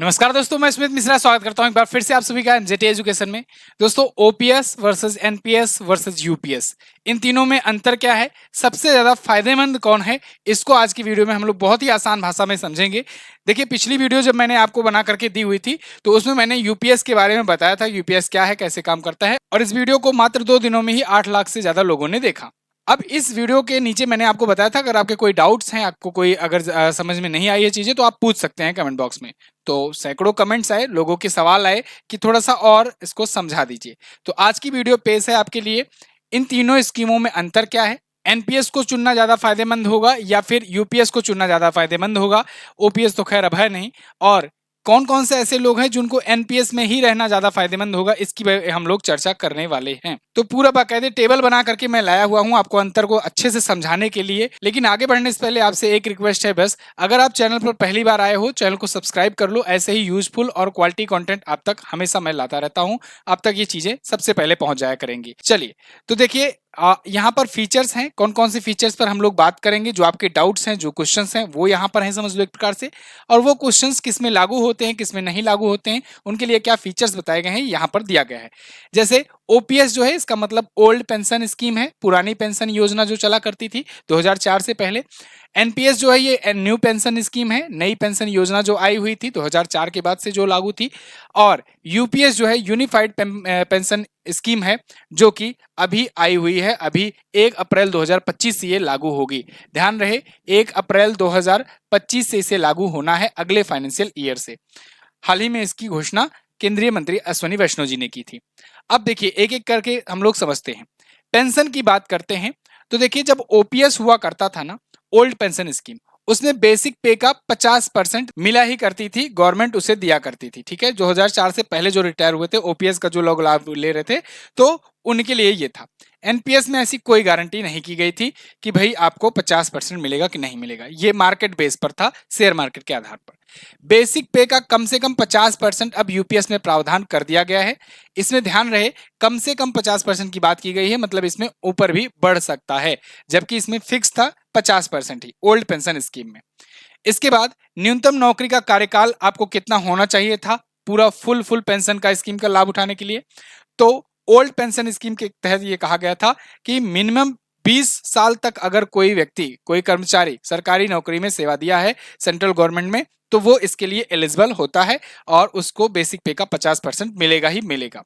नमस्कार दोस्तों, मैं स्मित मिश्रा स्वागत करता हूं एक बार फिर से आप सभी का एनजेटी एजुकेशन में। दोस्तों, OPS versus NPS versus UPS, इन तीनों में अंतर क्या है, सबसे ज्यादा फायदेमंद कौन है, इसको आज की वीडियो में हम लोग बहुत ही आसान भाषा में समझेंगे। देखिए, पिछली वीडियो जब मैंने आपको बना करके दी हुई थी तो उसमें मैंने यूपीएस के बारे में बताया था, यूपीएस क्या है, कैसे काम करता है, और इस वीडियो को मात्र 2 दिनों में ही 8 लाख से ज्यादा लोगों ने देखा। अब इस वीडियो के नीचे मैंने आपको बताया था, अगर आपके कोई डाउट्स हैं, आपको कोई अगर समझ में नहीं आई है चीजें, तो आप पूछ सकते हैं कमेंट बॉक्स में। तो सैकड़ों कमेंट्स आए, लोगों के सवाल आए कि थोड़ा सा और इसको समझा दीजिए। तो आज की वीडियो पेश है आपके लिए, इन तीनों स्कीमों में अंतर क्या है, एनपीएस को चुनना ज्यादा फायदेमंद होगा या फिर यूपीएस को चुनना ज्यादा फायदेमंद होगा। ओपीएस तो खैर अब है नहीं। और कौन कौन से ऐसे लोग हैं जिनको एनपीएस में ही रहना ज्यादा फायदेमंद होगा, इसकी हम लोग चर्चा करने वाले हैं। तो पूरा बाकायदे टेबल बना करके मैं लाया हुआ हूं आपको अंतर को अच्छे से समझाने के लिए। लेकिन आगे बढ़ने से पहले आपसे एक रिक्वेस्ट है बस, अगर आप चैनल पर पहली बार आए हो, चैनल को सब्सक्राइब कर लो। ऐसे ही यूजफुल और क्वालिटी कंटेंट आप तक हमेशा मैं लाता रहता हूं, आप तक ये चीजें सबसे पहले पहुंच जाया करेंगी। चलिए, तो देखिए, यहाँ पर फीचर्स हैं, कौन कौन से फीचर्स पर हम लोग बात करेंगे। जो आपके डाउट्स हैं, जो क्वेश्चंस हैं, वो यहाँ पर हैं, समझ लो एक प्रकार से। और वो क्वेश्चंस किस में लागू होते हैं, किस में नहीं लागू होते हैं, उनके लिए क्या फीचर्स बताए गए हैं, यहाँ पर दिया गया है। जैसे ओपीएस जो है, इसका मतलब ओल्ड पेंशन स्कीम है, पुरानी पेंशन योजना जो चला करती थी 2004 से पहले। एनपीएस जो है, ये न्यू पेंशन स्कीम है, नई पेंशन योजना जो आई हुई थी 2004 के बाद से जो लागू थी। और यूपीएस जो है, यूनिफाइड पेंशन स्कीम है, जो कि अभी आई हुई है, अभी 1 अप्रैल 2025 से ये लागू होगी। ध्यान रहे, 1 अप्रैल 2025 से इसे लागू होना है, अगले फाइनेंशियल ईयर से। हाल ही में इसकी घोषणा केंद्रीय मंत्री अश्विनी वैष्णव जी ने की थी। अब देखिए, एक एक करके हम लोग समझते हैं। पेंशन की बात करते हैं तो देखिए, जब ओपीएस हुआ करता था ना, ओल्ड पेंशन स्कीम, उसमें बेसिक पे का 50% मिला ही करती थी, गवर्नमेंट उसे दिया करती थी। ठीक है, 2004 से पहले जो रिटायर हुए थे, ओपीएस का जो लोग लाभ ले रहे थे, तो उनके लिए ये था। एनपीएस में ऐसी कोई गारंटी नहीं की गई थी कि भाई आपको 50% मिलेगा कि नहीं मिलेगा, ये मार्केट बेस पर था, शेयर मार्केट के आधार पर। बेसिक पे का कम से कम 50% अब यूपीएस में प्रावधान कर दिया गया है। इसमें ध्यान रहे, कम से कम 50% की बात की गई है, मतलब इसमें ऊपर भी बढ़ सकता है, जबकि इसमें फिक्स था 50% ही ओल्ड पेंशन स्कीम में। इसके बाद न्यूनतम नौकरी का कार्यकाल आपको कितना होना चाहिए था, पूरा फुल पेंशन का स्कीम का लाभ उठाने के लिए। तो ओल्ड पेंशन स्कीम के तहत ये कहा गया था कि मिनिमम 20 साल तक अगर कोई व्यक्ति, कोई कर्मचारी सरकारी नौकरी में सेवा दिया है सेंट्रल गवर्नमेंट में, तो वो इसके लिए एलिजिबल होता है और उसको बेसिक पे का 50% मिलेगा ही मिलेगा।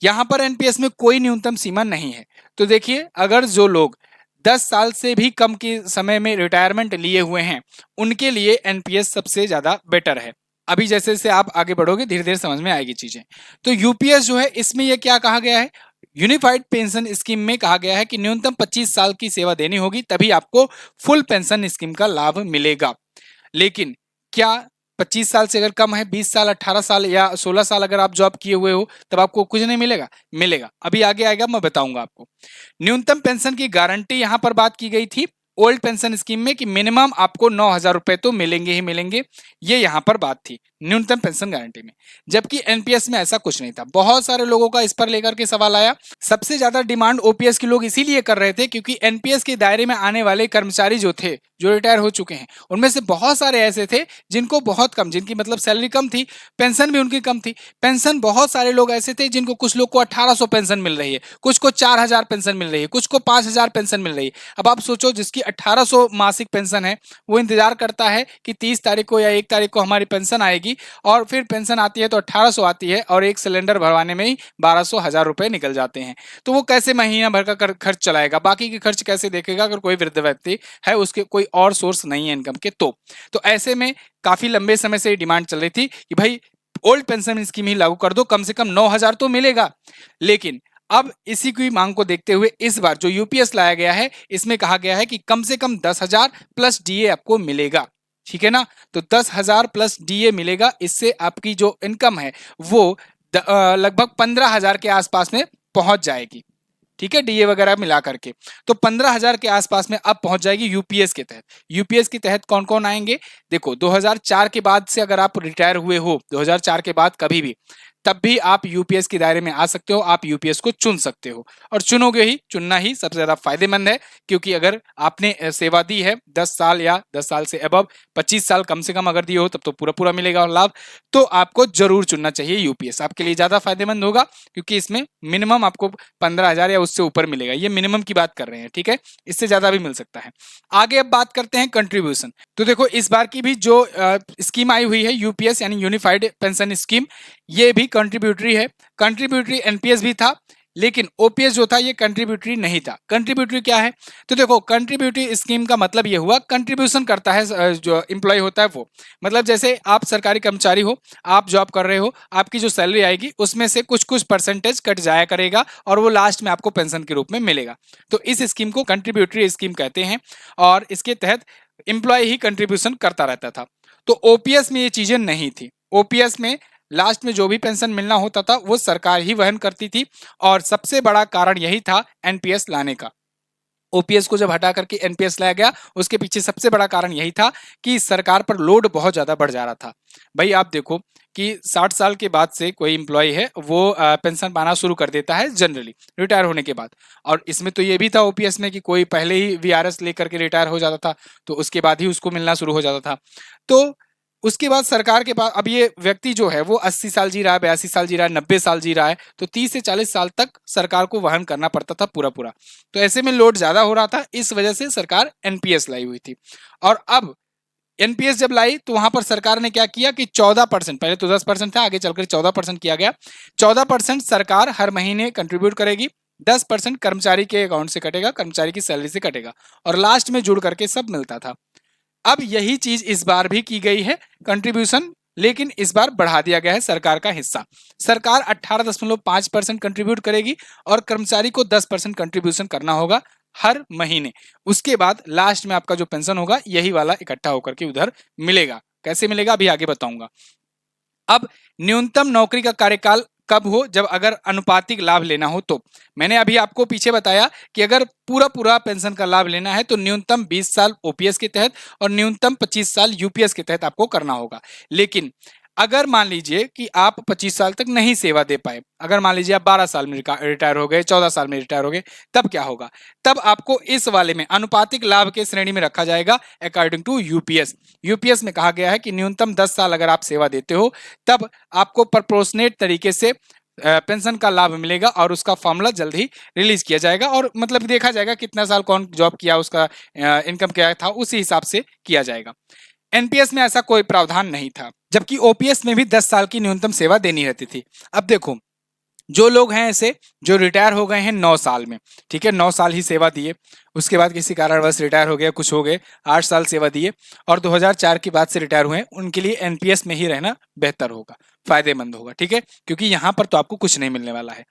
यहां पर एनपीएस में कोई न्यूनतम सीमा नहीं है। तो देखिए, अगर जो लोग 10 साल से भी कम के समय में रिटायरमेंट लिए हुए हैं, उनके लिए एनपीएस सबसे ज्यादा बेटर है। अभी जैसे जैसे आप आगे बढ़ोगे, धीरे धीरे समझ में आएगी चीजें। तो यूपीएस जो है, इसमें यह क्या कहा गया है, यूनिफाइड पेंशन स्कीम में कहा गया है कि न्यूनतम 25 साल की सेवा देनी होगी, तभी आपको फुल पेंशन स्कीम का लाभ मिलेगा। लेकिन क्या 25 साल से अगर कम है, 20 साल, 18 साल या 16 साल अगर आप जॉब किए हुए हो, तब आपको कुछ नहीं मिलेगा? मिलेगा, अभी आगे आएगा, मैं बताऊंगा आपको। न्यूनतम पेंशन की गारंटी यहां पर बात की गई थी ओल्ड पेंशन स्कीम में कि मिनिमम आपको 9,000 रुपए तो मिलेंगे ही मिलेंगे, ये यहां पर बात थी न्यूनतम पेंशन गारंटी में। जबकि एनपीएस में ऐसा कुछ नहीं था। बहुत सारे लोगों का इस पर लेकर के सवाल आया। सबसे ज्यादा डिमांड ओपीएस के लोग इसीलिए कर रहे थे क्योंकि एनपीएस के दायरे में आने वाले कर्मचारी जो थे, जो रिटायर हो चुके हैं, उनमें से बहुत सारे ऐसे थे जिनको बहुत कम, जिनकी मतलब सैलरी कम थी, पेंशन भी उनकी कम थी। पेंशन बहुत सारे लोग ऐसे थे जिनको, कुछ लोग को 1800 पेंशन मिल रही है, कुछ को 4000 पेंशन मिल रही है, कुछ को 5000 पेंशन मिल रही है। अब आप सोचो, जिसकी 1800 मासिक पेंशन है, वो इंतजार करता है कि 30 तारीख को या 1 तारीख को हमारी पेंशन आएगी, और फिर पेंशन आती है तो 1800 आती है, और एक सिलेंडर भरवाने में ही 1200 1000 रुपए निकल जाते हैं। तो वो कैसे महीना भर का खर्च चलाएगा, बाकी के खर्च कैसे देखेगा अगर कोई वृद्ध व्यक्ति है, उसके कोई और सोर्स नहीं है इनकम के। तो ऐसे में काफी लंबे समय से डिमांड चल रही थी कि भाई ओल्ड पेंशन स्कीम ही लागू कर दो, कम से कम 9,000 तो मिलेगा। लेकिन अब इसी की मांग को देखते हुए इस बार जो यूपीएस लाया गया है, इसमें कहा गया है कि कम से कम 10,000 प्लस डीए आपको मिलेगा। ठीक है ना? तो 10,000 प्लस डीए मिलेगा, इससे आपकी जो इनकम है वो लगभग 15,000 के आसपास में पहुंच जाएगी। ठीक है, डीए वगैरह मिला करके तो 15,000 के आसपास में अब पहुंच जाएगी यूपीएस के तहत। यूपीएस के तहत कौन कौन आएंगे? देखो, 2004 के बाद से अगर आप रिटायर हुए हो, 2004 के बाद कभी भी, तब भी आप यूपीएस के दायरे में आ सकते हो, आप यूपीएस को चुन सकते हो और चुनोगे ही, चुनना ही सबसे ज्यादा फायदेमंद है। क्योंकि अगर आपने सेवा दी है 10 साल या 10 साल से अबव 25 साल कम से कम अगर दिए हो तब तो पूरा पूरा मिलेगा और लाभ। तो आपको जरूर चुनना चाहिए यूपीएस, आपके लिए ज्यादा फायदेमंद होगा क्योंकि इसमें मिनिमम आपको 15,000 या उससे ऊपर मिलेगा। ये मिनिमम की बात कर रहे हैं, ठीक है, इससे ज्यादा भी मिल सकता है। आगे अब बात करते हैं कंट्रीब्यूशन। तो देखो इस बार की भी जो स्कीम आई हुई है यूपीएस यानी यूनिफाइड पेंशन स्कीम, ये भी कंट्रीब्यूटरी है। कंट्रीब्यूटरी एनपीएस भी था, लेकिन ओपीएस जो था ये कंट्रीब्यूटरी नहीं था। कंट्रीब्यूटरी क्या है? तो देखो कंट्रीब्यूटरी स्कीम का मतलब ये हुआ कंट्रीब्यूशन करता है जो एम्प्लॉय होता है वो। मतलब जैसे आप सरकारी कर्मचारी हो, आप जॉब कर रहे हो, आपकी जो सैलरी आएगी उसमें से कुछ कुछ परसेंटेज कट जाया करेगा और वो लास्ट में आपको पेंशन के रूप में मिलेगा। तो इस स्कीम को कंट्रीब्यूटरी स्कीम कहते हैं और इसके तहत एम्प्लॉय ही कंट्रीब्यूशन करता रहता था। तो ओपीएस में ये चीजें नहीं थी। ओपीएस में लास्ट में जो भी पेंशन मिलना होता था वो सरकार ही वहन करती थी और सबसे बड़ा कारण यही था एनपीएस लाने का। ओपीएस को जब हटा करके एनपीएस लाया गया, उसके पीछे सबसे बड़ा कारण यही था कि सरकार पर लोड बहुत ज्यादा बढ़ जा रहा था। भाई आप देखो कि 60 साल के बाद से कोई एम्प्लॉय है वो पेंशन पाना शुरू कर देता है जनरली रिटायर होने के बाद। और इसमें तो ये भी था ओपीएस में कि कोई पहले ही वीआरएस लेकर के रिटायर हो जाता था तो उसके बाद ही उसको मिलना शुरू हो जाता था। तो उसके बाद सरकार के पास अब ये व्यक्ति जो है वो 80 साल जी रहा है, 82 साल जी रहा है, 90 साल जी रहा है, तो 30 से 40 साल तक सरकार को वहन करना पड़ता था पूरा पूरा। तो ऐसे में लोड ज्यादा हो रहा था, इस वजह से सरकार एनपीएस लाई हुई थी। और अब एनपीएस जब लाई तो वहां पर सरकार ने क्या किया कि 14%, पहले तो 10% था, आगे चलकर 14% किया गया। 14% सरकार हर महीने कंट्रीब्यूट करेगी, 10% कर्मचारी के अकाउंट से कटेगा, कर्मचारी की सैलरी से कटेगा और लास्ट में जुड़ करके सब मिलता था। अब यही चीज इस बार भी की गई है कंट्रीब्यूशन, लेकिन इस बार बढ़ा दिया गया है सरकार का हिस्सा। सरकार 18.5% कंट्रीब्यूट करेगी और कर्मचारी को 10% कंट्रीब्यूशन करना होगा हर महीने। उसके बाद लास्ट में आपका जो पेंशन होगा यही वाला इकट्ठा होकर के उधर मिलेगा। कैसे मिलेगा अभी आगे बताऊंगा। अब न्यूनतम नौकरी का कार्यकाल कब हो? जब अगर अनुपातिक लाभ लेना हो तो। मैंने अभी आपको पीछे बताया कि अगर पूरा पूरा पेंशन का लाभ लेना है तो न्यूनतम 20 साल ओपीएस के तहत और न्यूनतम 25 साल यूपीएस के तहत आपको करना होगा। लेकिन अगर मान लीजिए कि आप 25 साल तक नहीं सेवा दे पाए, अगर मान लीजिए आप 12 साल में रिटायर हो गए, 14 साल में रिटायर हो गए, तब क्या होगा? तब आपको इस वाले में अनुपातिक लाभ के श्रेणी में रखा जाएगा अकॉर्डिंग टू यूपीएस। यूपीएस में कहा गया है कि न्यूनतम 10 साल अगर आप सेवा देते हो तब आपको प्रोपोर्शनेट तरीके से पेंशन का लाभ मिलेगा और उसका फॉर्मूला जल्द ही रिलीज किया जाएगा और मतलब देखा जाएगा कितना साल कौन जॉब किया, उसका इनकम क्या था, उसी हिसाब से किया जाएगा। एनपीएस में ऐसा कोई प्रावधान नहीं था, जबकि ओपीएस में भी 10 साल की न्यूनतम सेवा देनी रहती थी। अब देखो जो लोग हैं ऐसे जो रिटायर हो गए हैं 9 साल में, ठीक है, 9 साल ही सेवा दिए, उसके बाद किसी कारणवश रिटायर हो गया, कुछ हो गए, 8 साल सेवा दिए और 2004 की बाद से रिटायर हुए, उनके लिए एनपीएस में ही रहना बेहतर होगा, फायदेमंद होगा, ठीक है, क्योंकि यहां पर तो आपको कुछ नहीं मिलने वाला है।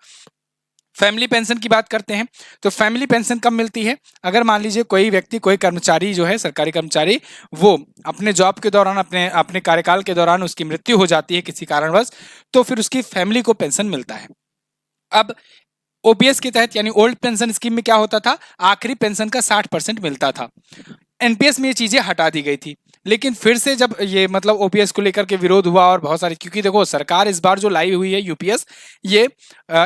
फैमिली पेंशन की बात करते हैं तो फैमिली पेंशन कब मिलती है? अगर मान लीजिए कोई व्यक्ति, कोई कर्मचारी जो है सरकारी कर्मचारी, वो अपने जॉब के दौरान, अपने अपने कार्यकाल के दौरान उसकी मृत्यु हो जाती है किसी कारणवश, तो फिर उसकी फैमिली को पेंशन मिलता है। अब ओपीएस के तहत यानी ओल्ड पेंशन स्कीम में क्या होता था? आखिरी पेंशन का 60% मिलता था। एनपीएस में ये चीजें हटा दी गई थी, लेकिन फिर से जब ये मतलब ओपीएस को लेकर के विरोध हुआ और बहुत सारी, क्योंकि देखो सरकार इस बार जो लाई हुई है यूपीएस, ये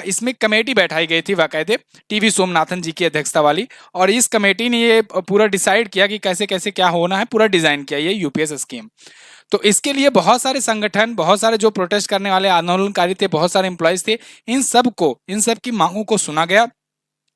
इसमें कमेटी बैठाई गई थी बाकायदे टीवी सोमनाथन जी की अध्यक्षता वाली, और इस कमेटी ने ये पूरा डिसाइड किया कि कैसे कैसे क्या होना है, पूरा डिजाइन किया ये यूपीएस स्कीम। तो इसके लिए बहुत सारे संगठन, बहुत सारे जो प्रोटेस्ट करने वाले आंदोलनकारी थे, बहुत सारे एम्प्लॉयज थे, इन सब की मांगों को सुना गया,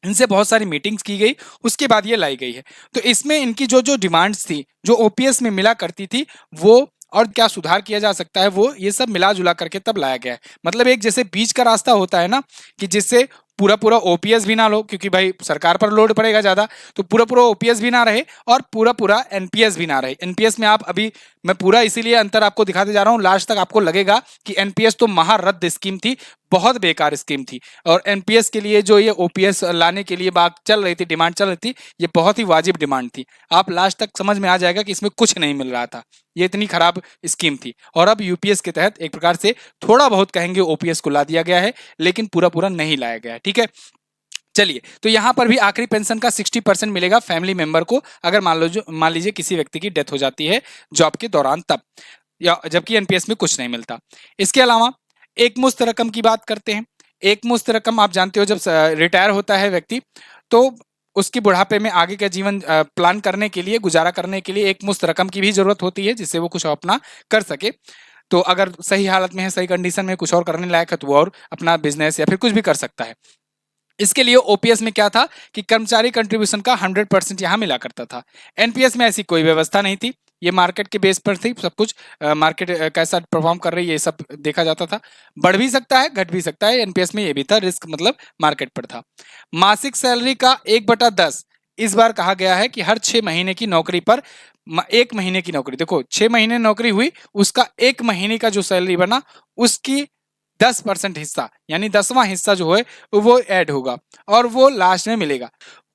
इनसे बहुत सारी मीटिंग्स की गई, उसके बाद ये लाई गई है। तो इसमें इनकी जो जो डिमांड्स थी, जो ओपीएस में मिला करती थी, वो और क्या सुधार किया जा सकता है, वो ये सब मिला जुला करके तब लाया गया है। मतलब एक जैसे बीच का रास्ता होता है ना, कि जिससे पूरा पूरा ओपीएस भी ना लो, क्योंकि भाई सरकार पर लोड पड़ेगा ज्यादा, तो पूरा पूरा ओपीएस भी ना रहे और पूरा पूरा एनपीएस भी ना रहे। एनपीएस में आप अभी, मैं पूरा इसीलिए अंतर आपको दिखाते जा रहा हूँ, लास्ट तक आपको लगेगा कि एनपीएस तो महारद्द स्कीम थी, बहुत बेकार स्कीम थी, और एनपीएस के लिए जो ये ओपीएस लाने के लिए बात चल रही थी, डिमांड चल रही थी, ये बहुत ही वाजिब डिमांड थी। आप लास्ट तक समझ में आ जाएगा कि इसमें कुछ नहीं मिल रहा था, ये इतनी खराब स्कीम थी। और अब यूपीएस के तहत एक प्रकार से थोड़ा बहुत कहेंगे ओपीएस को ला दिया गया है, लेकिन पूरा पूरा नहीं लाया गया है, ठीक है। चलिए, तो यहां पर भी आखिरी पेंशन का 60% मिलेगा फैमिली मेंबर को, अगर मान लीजिए किसी व्यक्ति की डेथ हो जाती है जॉब के दौरान तब, या जबकि एनपीएस में कुछ नहीं मिलता। इसके अलावा एक मुश्त रकम की बात करते हैं। एक मुश्त रकम आप जानते हो, जब रिटायर होता है व्यक्ति तो उसकी बुढ़ापे में आगे का जीवन प्लान करने के लिए, गुजारा करने के लिए एक मुश्त रकम की भी जरूरत होती है जिससे वो कुछ अपना कर सके। तो अगर सही हालत में है, सही कंडीशन में, कुछ और करने लायक है तो वो और अपना बिजनेस या फिर कुछ भी कर सकता है। इसके लिए ओपीएस में क्या था कि कर्मचारी कंट्रीब्यूशन का 100% यहाँ मिला करता था। एनपीएस में ऐसी कोई व्यवस्था नहीं थी, ये मार्केट के बेस पर थी सब कुछ। मार्केट कैसा परफॉर्म कर रही है ये सब देखा जाता था। बढ़ भी सकता है, घट भी सकता है, एनपीएस में ये भी था, रिस्क मतलब मार्केट पर था। मासिक सैलरी का 1/10 इस बार कहा गया है कि हर 6 महीने की नौकरी पर, 1 महीने की नौकरी, देखो 6 महीने नौकरी हुई, उसका 1 महीने का जो सैलरी बना उसकी 10% हिस्सा, यानी 10वां हिस्सा जो है वो ऐड होगा और वो लास्ट में मिलेगा।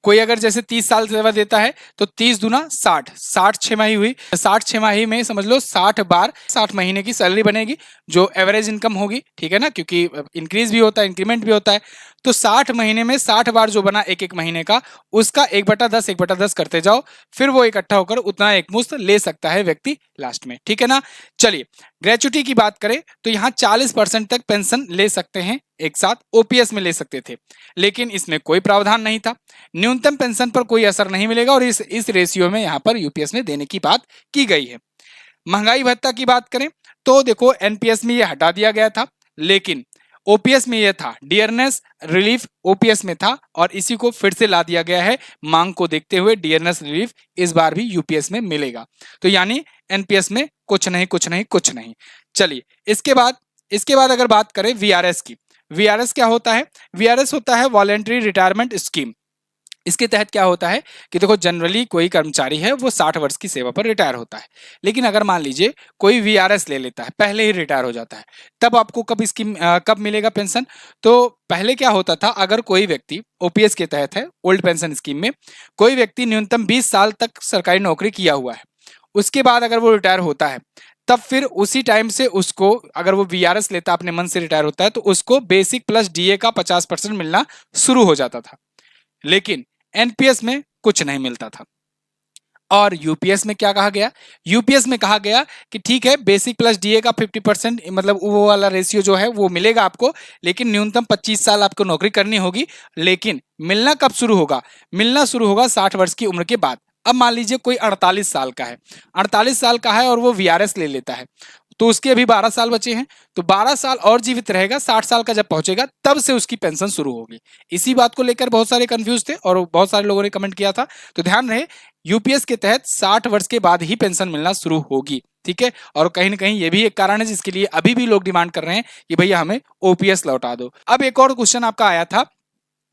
कोई अगर जैसे 30 साल सेवा देता है तो 30 दूना 60, 60 छमाही हुई, 60 छमाही में समझ लो 60 बार 60 महीने की सैलरी बनेगी जो एवरेज इनकम होगी, ठीक है ना, क्योंकि इंक्रीज भी होता है, इंक्रीमेंट भी होता है। तो 60 महीने में 60 बार जो बना एक एक महीने का, उसका 1/10 1/10 करते जाओ, फिर वो इकट्ठा होकर उतना एक मुश्त ले सकता है व्यक्ति लास्ट में, ठीक है ना। चलिए ग्रेचुटी की बात करें तो यहाँ 40% तक पेंशन ले सकते हैं एक साथ, ओपीएस में ले सकते थे, लेकिन इसमें कोई प्रावधान नहीं था। न्यूनतम पेंशन पर कोई असर नहीं मिलेगा और इस रेशियो में यहाँ पर यूपीएस में देने की बात की गई है। महंगाई भत्ता की बात करें तो देखो एनपीएस में ये हटा दिया गया था, लेकिन ओपीएस में ये था, डियरनेस रिलीफ ओपीएस में था और इसी को फिर से ला दिया गया है। मांग को देखते हुए डियरनेस रिलीफ इस बार भी यूपीएस में मिलेगा। तो यानी एनपीएस में कुछ नहीं कुछ नहीं कुछ नहीं। चलिए इसके बाद अगर बात करें वीआरएस की, वीआरएस क्या होता है? वीआरएस होता है वॉलेंट्री रिटायरमेंट स्कीम। इसके तहत क्या होता है कि देखो जनरली कोई कर्मचारी है वो 60 वर्ष की सेवा पर रिटायर होता है, लेकिन अगर मान लीजिए कोई वीआरएस ले लेता है, पहले ही रिटायर हो जाता है, तब आपको कब मिलेगा पेंशन? तो पहले क्या होता था, अगर कोई व्यक्ति ओपीएस के तहत है, ओल्ड पेंशन स्कीम में, कोई व्यक्ति न्यूनतम 20 साल तक सरकारी नौकरी किया हुआ है, उसके बाद अगर वो रिटायर होता है तब फिर उसी टाइम से उसको, अगर वो वीआरएस लेता अपने मन से रिटायर होता है, तो उसको बेसिक प्लस डीए का 50% मिलना शुरू हो जाता था। लेकिन एनपीएस में कुछ नहीं मिलता था। और यूपीएस में क्या कहा गया? यूपीएस में कहा गया कि ठीक है, बेसिक प्लस डीए का 50%, मतलब वो वाला रेशियो जो है वो मिलेगा आपको, लेकिन न्यूनतम 25 साल आपको नौकरी करनी होगी। लेकिन मिलना कब शुरू होगा? मिलना शुरू होगा 60 वर्ष की उम्र के बाद। अब मान लीजिए कोई 48 साल का है, 48 साल का है और वो वीआरएस ले लेता है, तो उसके अभी 12 साल बचे हैं, तो 12 साल और जीवित रहेगा, 60 साल का जब पहुंचेगा तब से उसकी पेंशन शुरू होगी। इसी बात को लेकर बहुत सारे कंफ्यूज थे और बहुत सारे लोगों ने कमेंट किया था, तो ध्यान रहे यूपीएस के तहत 60 वर्ष के बाद ही पेंशन मिलना शुरू होगी, ठीक है। और कहीं ना कहीं ये भी एक कारण है जिसके लिए अभी भी लोग डिमांड कर रहे हैं कि भैया हमें ओपीएस लौटा दो। अब एक और क्वेश्चन आपका आया था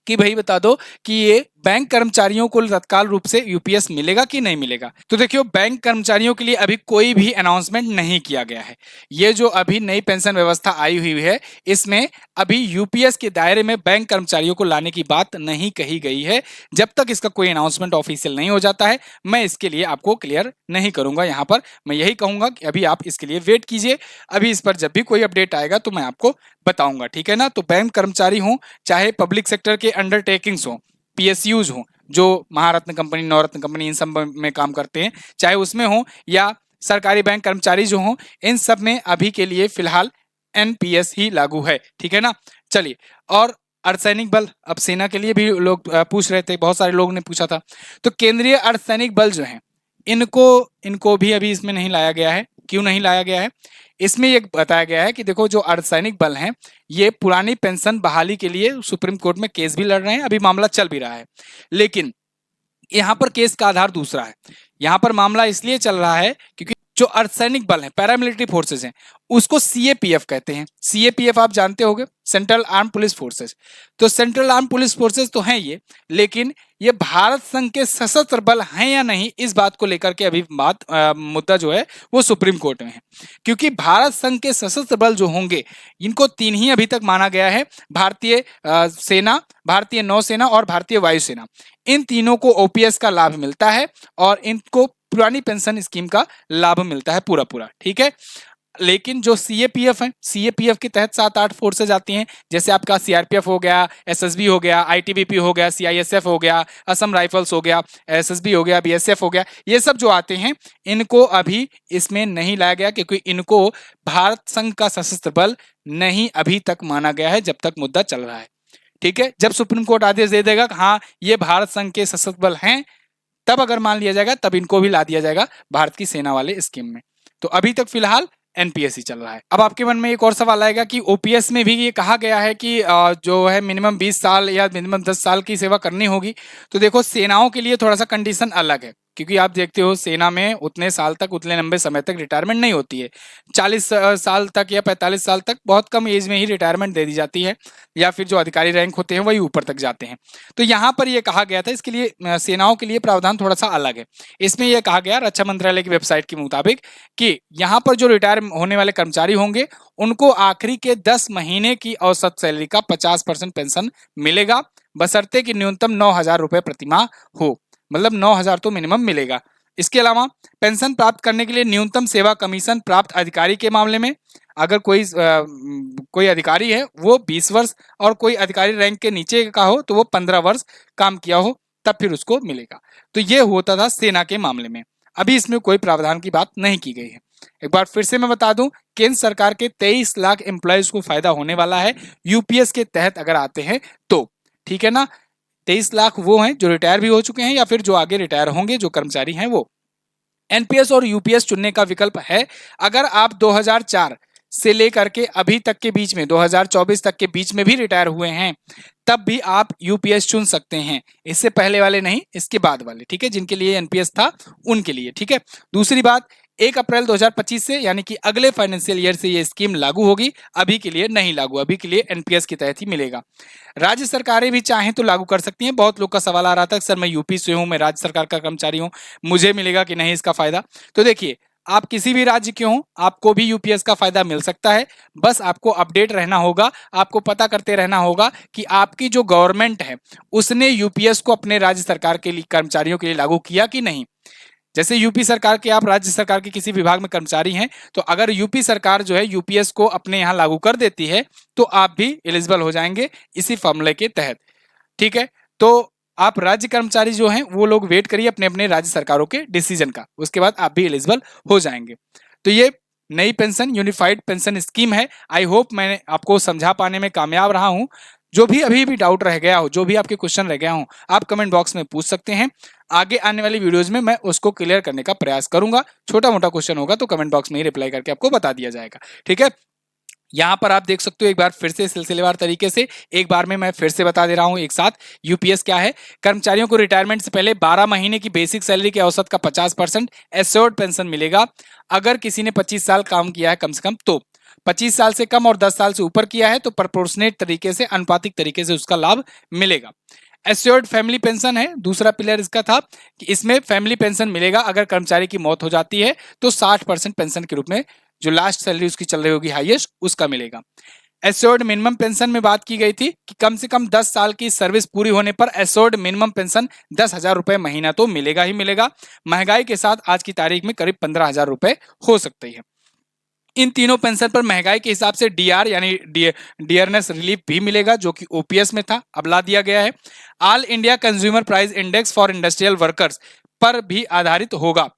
कि भाई बता दो कि ये बैंक कर्मचारियों को तत्काल रूप से यूपीएस मिलेगा कि नहीं मिलेगा। तो देखियो, बैंक कर्मचारियों के लिए अभी कोई भी अनाउंसमेंट नहीं किया गया है। ये जो अभी नई पेंशन व्यवस्था आई हुई है, इसमें अभी यूपीएस के दायरे में बैंक कर्मचारियों को लाने की बात नहीं कही गई है। जब तक इसका कोई अनाउंसमेंट ऑफिशियल नहीं हो जाता है, मैं इसके लिए आपको क्लियर नहीं करूंगा। यहाँ पर मैं यही कहूंगा कि अभी आप इसके लिए वेट कीजिए, अभी इस पर जब भी कोई अपडेट आएगा तो मैं आपको बताऊंगा, ठीक है ना। तो बैंक कर्मचारी हों, चाहे पब्लिक सेक्टर के अंडरटेकिंग्स हों, पीएसयूज हों, जो महारत्न कंपनी, नवरत्न कंपनी, इन सब में काम करते हैं, चाहे उसमें हो या सरकारी बैंक कर्मचारी जो हों, इन सब में अभी के लिए फिलहाल एनपीएस ही लागू है, ठीक है ना। चलिए, और अर्धसैनिक बल, अब सेना के लिए भी लोग पूछ रहे थे, बहुत सारे लोगों ने पूछा था। तो केंद्रीय अर्धसैनिक बल जो है, इनको भी अभी इसमें नहीं लाया गया है। क्यों नहीं लाया गया है? इसमें ये बताया गया है कि देखो, जो अर्धसैनिक बल हैं, ये पुरानी पेंशन बहाली के लिए सुप्रीम कोर्ट में केस भी लड़ रहे हैं, अभी मामला चल भी रहा है। लेकिन यहाँ पर केस का आधार दूसरा है। यहाँ पर मामला इसलिए चल रहा है क्योंकि जो अर्धसैनिक बल हैं, पैरामिलिट्री फोर्सेस हैं, उसको सीएपीएफ कहते हैं। सीएपीएफ आप जानते होंगे, सेंट्रल आर्म पुलिस फोर्सेस। तो सेंट्रल आर्म पुलिस फोर्सेस तो हैं ये, लेकिन ये भारत संघ के सशस्त्र बल हैं या नहीं, इस बात को लेकर के अभी मुद्दा जो है वो सुप्रीम कोर्ट में है। क्योंकि भारत संघ के सशस्त्र बल जो होंगे, इनको 3 ही अभी तक माना गया है, भारतीय सेना, भारतीय नौसेना और भारतीय वायुसेना। इन तीनों को ओपीएस का लाभ मिलता है और इनको पुरानी पेंशन स्कीम का लाभ मिलता है पूरा पूरा, ठीक है। लेकिन जो सीएपीएफ है, सीएपीएफ के तहत 7-8 फोर्सेज आती हैं, जैसे आपका सीआरपीएफ हो गया, एसएसबी हो गया, आईटीबीपी हो गया, सीआईएसएफ हो गया, असम राइफल्स हो गया, एसएसबी हो गया, बीएसएफ हो गया, ये सब जो आते हैं इनको अभी इसमें नहीं लाया गया क्योंकि इनको भारत संघ का सशस्त्र बल नहीं अभी तक माना गया है जब तक मुद्दा चल रहा है। ठीक है, जब सुप्रीम कोर्ट आदेश दे देगा कि हाँ ये भारत संघ के सशस्त्र बल हैं, तब अगर मान लिया जाएगा तब इनको भी ला दिया जाएगा भारत की सेना वाले स्कीम में। तो अभी तक फिलहाल एनपीएस ही चल रहा है। अब आपके मन में एक और सवाल आएगा कि ओपीएस में भी ये कहा गया है कि जो है मिनिमम 20 साल या मिनिमम 10 साल की सेवा करनी होगी। तो देखो सेनाओं के लिए थोड़ा सा कंडीशन अलग है, क्योंकि आप देखते हो सेना में उतने साल तक, उतने लंबे समय तक रिटायरमेंट नहीं होती है। 40 साल तक या 45 साल तक बहुत कम एज में ही रिटायरमेंट दे दी जाती है, या फिर जो अधिकारी रैंक होते हैं वही ऊपर तक जाते हैं। तो यहाँ पर यह कहा गया था, इसके लिए सेनाओं के लिए प्रावधान थोड़ा सा अलग है। इसमें यह कहा गया रक्षा मंत्रालय की वेबसाइट के मुताबिक कि यहाँ पर जो रिटायर होने वाले कर्मचारी होंगे उनको आखिरी के 10 महीने की औसत सैलरी का 50% पेंशन मिलेगा, बशर्ते कि न्यूनतम 9,000 रुपए प्रतिमाह हो, मतलब 9,000 तो मिनिमम मिलेगा। इसके अलावा पेंशन प्राप्त करने के लिए न्यूनतम सेवा कमीशन प्राप्त अधिकारी के मामले में अगर कोई अधिकारी है वो 20 वर्ष और कोई अधिकारी रैंक के नीचे का हो तो वो 15 वर्ष काम किया हो, तब फिर उसको मिलेगा। तो ये होता था सेना के मामले में। अभी इसमें कोई प्रावधान की बात नहीं की गई है। एक बार फिर से मैं बता दूं, केंद्र सरकार के 23 लाख एम्प्लॉयज को फायदा होने वाला है यूपीएस के तहत अगर आते हैं तो। ठीक है ना, 23 लाख वो हैं जो रिटायर भी हो चुके हैं या फिर जो आगे रिटायर होंगे, जो कर्मचारी हैं वो। एनपीएस और यूपीएस चुनने का विकल्प है अगर आप 2004 से लेकर के अभी तक के बीच में 2024 तक के बीच में भी रिटायर हुए हैं, तब भी आप यूपीएस चुन सकते हैं। इससे पहले वाले नहीं, इसके बाद वाले। ठीक है, जिनके लिए एनपीएस था उनके लिए। ठीक है, दूसरी बात, 1 अप्रैल 2025 से यानी कि अगले फाइनेंशियल ईयर से ये स्कीम लागू होगी। अभी के लिए नहीं लागू, अभी के लिए एनपीएस के तहत ही मिलेगा। राज्य सरकारें भी चाहें तो लागू कर सकती हैं। बहुत लोग का सवाल आ रहा था सर मैं यूपी से हूं, मैं राज्य सरकार का कर्मचारी हूं, मुझे मिलेगा कि नहीं इसका फायदा। तो देखिए, आप किसी भी राज्य के हो आपको भी यूपीएस का फायदा मिल सकता है। बस आपको अपडेट रहना होगा, आपको पता करते रहना होगा कि आपकी जो गवर्नमेंट है उसने यूपीएस को अपने राज्य सरकार के लिए कर्मचारियों के लिए लागू किया कि नहीं। जैसे यूपी सरकार के आप राज्य सरकार के किसी विभाग में कर्मचारी हैं, तो अगर यूपी सरकार जो है यूपीएस को अपने यहाँ लागू कर देती है तो आप भी एलिजिबल हो जाएंगे इसी फॉर्मूले के तहत। ठीक है, तो आप राज्य कर्मचारी जो हैं वो लोग वेट करिए अपने अपने राज्य सरकारों के डिसीजन का, उसके बाद आप भी एलिजिबल हो जाएंगे। तो ये नई पेंशन यूनिफाइड पेंशन स्कीम है। आई होप मैंने आपको समझा पाने में कामयाब रहा हूं। जो भी अभी भी डाउट रह गया हो, जो भी आपके क्वेश्चन रह गया हो, आप कमेंट बॉक्स में पूछ सकते हैं। आगे आने वाली वीडियोज में मैं उसको क्लियर करने का प्रयास करूंगा। छोटा मोटा क्वेश्चन होगा तो कमेंट बॉक्स में ही रिप्लाई करके आपको बता दिया जाएगा। ठीक है, यहाँ पर आप देख सकते हो एक बार फिर से सिलसिलेवार तरीके से, एक बार में मैं फिर से बता दे रहा हूँ एक साथ। यूपीएस क्या है, कर्मचारियों को रिटायरमेंट से पहले 12 महीने की बेसिक सैलरी के औसत का 50% एश्योर्ड पेंशन मिलेगा। अगर किसी ने 25 साल काम किया है कम से कम, तो 25 साल से कम और 10 साल से ऊपर किया है तो प्रोपोर्शनेट तरीके से, अनुपातिक तरीके से उसका लाभ मिलेगा। एश्योर्ड फैमिली पेंशन है दूसरा पिलर इसका था कि इसमें फैमिली पेंशन मिलेगा अगर कर्मचारी की मौत हो जाती है तो 60% पेंशन के रूप में जो लास्ट सैलरी उसकी चल रही होगी हाईएस्ट, उसका मिलेगा। एश्योर्ड मिनिमम पेंशन में बात की गई थी कि कम से कम 10 साल की सर्विस पूरी होने पर एश्योर्ड मिनिमम पेंशन 10,000 रुपए महीना तो मिलेगा ही मिलेगा। महंगाई के साथ आज की तारीख में करीब 15,000 रुपए हो सकते हैं। इन तीनों पेंशन पर महंगाई के हिसाब से डीआर यानी डियरनेस रिलीफ भी मिलेगा, जो कि ओपीएस में था, अब ला दिया गया है। All India consumer price index for industrial workers पर भी आधारित होगा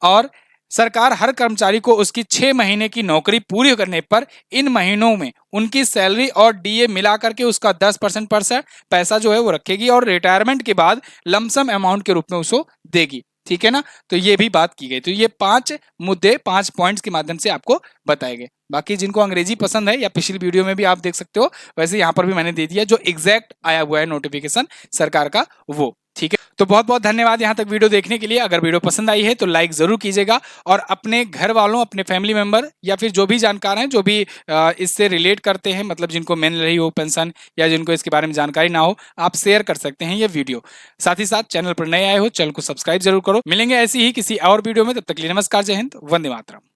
और सरकार हर कर्मचारी को उसकी 6 महीने की नौकरी पूरी करने पर इन महीनों में उनकी सैलरी और डीए मिला करके उसका 10% पैसा जो है वो रखेगी और रिटायरमेंट के बाद लमसम अमाउंट के रूप में उसको देगी। ठीक है ना, तो ये भी बात की गई। तो ये 5 मुद्दे, 5 पॉइंट्स के माध्यम से आपको बताए गए। बाकी जिनको अंग्रेजी पसंद है या पिछली वीडियो में भी आप देख सकते हो, वैसे यहाँ पर भी मैंने दे दिया जो एग्जैक्ट आया हुआ है नोटिफिकेशन सरकार का वो। ठीक है, तो बहुत बहुत धन्यवाद यहाँ तक वीडियो देखने के लिए। अगर वीडियो पसंद आई है तो लाइक जरूर कीजिएगा और अपने घर वालों, अपने फैमिली मेंबर या फिर जो भी जानकार हैं, जो भी इससे रिलेट करते हैं, मतलब जिनको मिल रही हो पेंशन या जिनको इसके बारे में जानकारी ना हो, आप शेयर कर सकते हैं ये वीडियो। साथ ही साथ चैनल पर नए आए हो, चैनल को सब्सक्राइब जरूर करो। मिलेंगे ऐसी ही किसी और वीडियो में, तब तक के लिए नमस्कार, जय हिंद, वंदे मातरम।